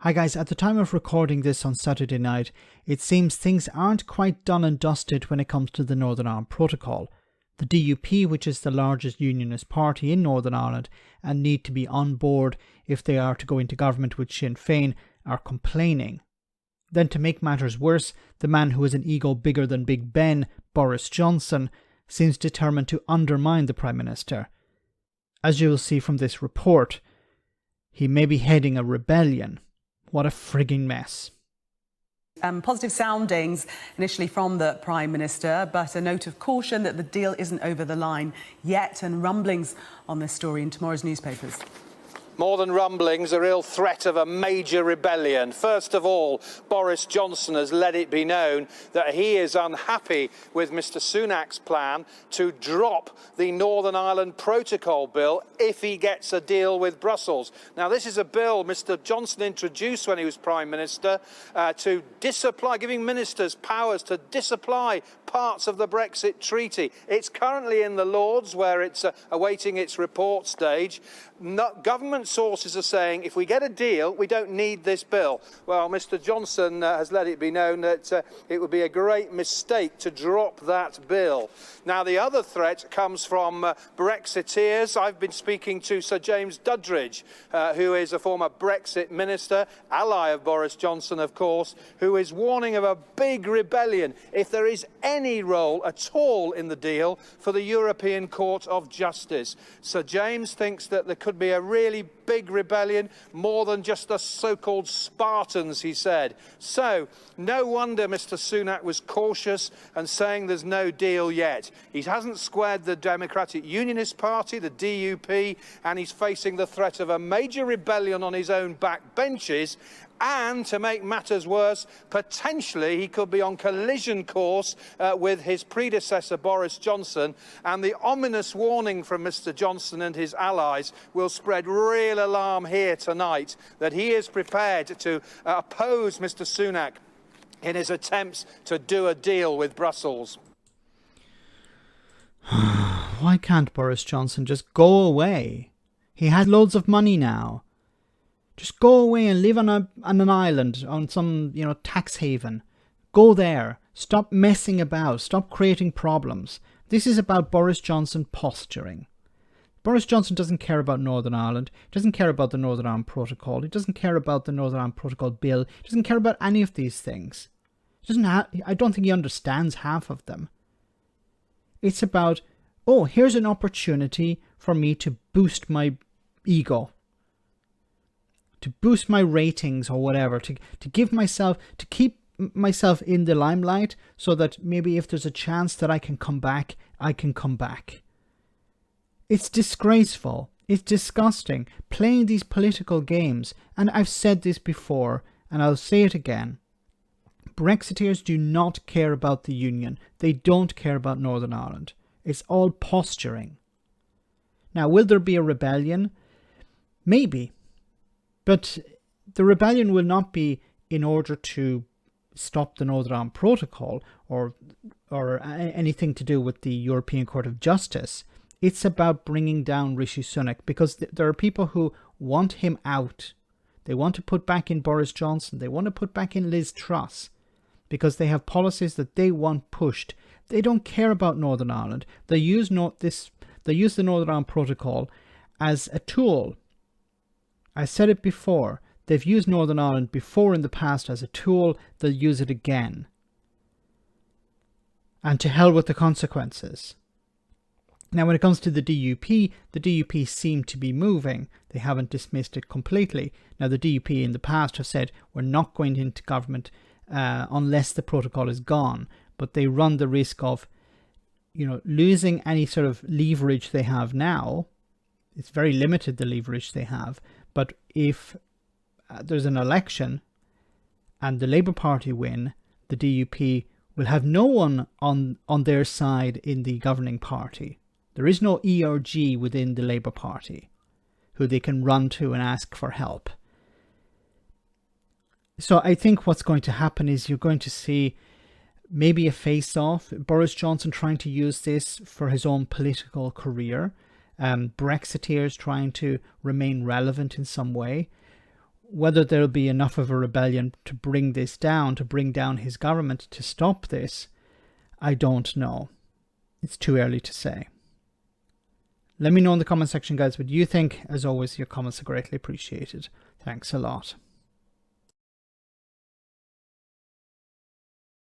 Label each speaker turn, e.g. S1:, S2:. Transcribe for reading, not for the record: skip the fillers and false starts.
S1: Hi guys, at the time of recording this on Saturday night, it seems things aren't quite done and dusted when it comes to the Northern Ireland Protocol. The DUP, which is the largest unionist party in Northern Ireland and need to be on board if they are to go into government with Sinn Féin, are complaining. Then to make matters worse, the man who has an ego bigger than Big Ben, Boris Johnson, seems determined to undermine the Prime Minister. As you will see from this report, he may be heading a rebellion. What a frigging mess.
S2: Positive soundings initially from the Prime Minister, but a note of caution that the deal isn't over the line yet, and rumblings on this story in tomorrow's newspapers.
S3: More than rumblings, a real threat of a major rebellion. First of all, Boris Johnson has let it be known that he is unhappy with Mr Sunak's plan to drop the Northern Ireland Protocol bill if he gets a deal with Brussels. Now, this is a bill Mr Johnson introduced when he was Prime Minister to disapply, giving ministers powers to disapply parts of the Brexit treaty. It's currently in the Lords, where it's awaiting its report stage. Government sources are saying if we get a deal, we don't need this bill. Well, Mr Johnson has let it be known that it would be a great mistake to drop that bill. Now, the other threat comes from Brexiteers. I've been speaking to Sir James Duddridge, who is a former Brexit minister, ally of Boris Johnson, of course, who is warning of a big rebellion if there is any role at all in the deal for the European Court of Justice. Sir James thinks that there could be a really big rebellion, more than just the so-called Spartans, he said. So, no wonder Mr Sunak was cautious and saying there's no deal yet. He hasn't squared the Democratic Unionist Party, the DUP, and he's facing the threat of a major rebellion on his own back benches. And to make matters worse, potentially he could be on collision course with his predecessor Boris Johnson, and the ominous warning from Mr Johnson and his allies will spread real alarm here tonight that he is prepared to oppose Mr Sunak in his attempts to do a deal with Brussels.
S1: Why can't Boris Johnson just go away? He has loads of money now. Just go away and live on an island, on some, tax haven. Go there. Stop messing about. Stop creating problems. This is about Boris Johnson posturing. Boris Johnson doesn't care about Northern Ireland. He doesn't care about the Northern Ireland Protocol. He doesn't care about the Northern Ireland Protocol bill. He doesn't care about any of these things. I don't think he understands half of them. It's about, oh, here's an opportunity for me to boost my ego, to boost my ratings or whatever, to give myself, to keep myself in the limelight so that maybe if there's a chance that I can come back, I can come back. It's disgraceful. It's disgusting playing these political games. And I've said this before and I'll say it again. Brexiteers do not care about the Union. They don't care about Northern Ireland. It's all posturing. Now, will there be a rebellion? Maybe. But the rebellion will not be in order to stop the Northern Ireland Protocol or anything to do with the European Court of Justice. It's about bringing down Rishi Sunak, because there are people who want him out. They want to put back in Boris Johnson. They want to put back in Liz Truss because they have policies that they want pushed. They don't care about Northern Ireland. They use the Northern Ireland Protocol as a tool. I said it before, they've used Northern Ireland before in the past as a tool, they'll use it again. And to hell with the consequences. Now, when it comes to the DUP seem to be moving. They haven't dismissed it completely. Now, the DUP in the past have said, we're not going into government unless the protocol is gone. But they run the risk of, losing any sort of leverage they have now. It's very limited, the leverage they have. But if there's an election and the Labour Party win, the DUP will have no one on their side in the governing party. There is no ERG within the Labour Party who they can run to and ask for help. So I think what's going to happen is you're going to see maybe a face-off. Boris Johnson trying to use this for his own political career. Brexiteers trying to remain relevant in some way. whether there'll be enough of a rebellion to bring this down, to bring down his government, to stop this, I don't know. It's too early to say. Let me know in the comment section, guys, what you think. As always, your comments are greatly appreciated. Thanks a lot.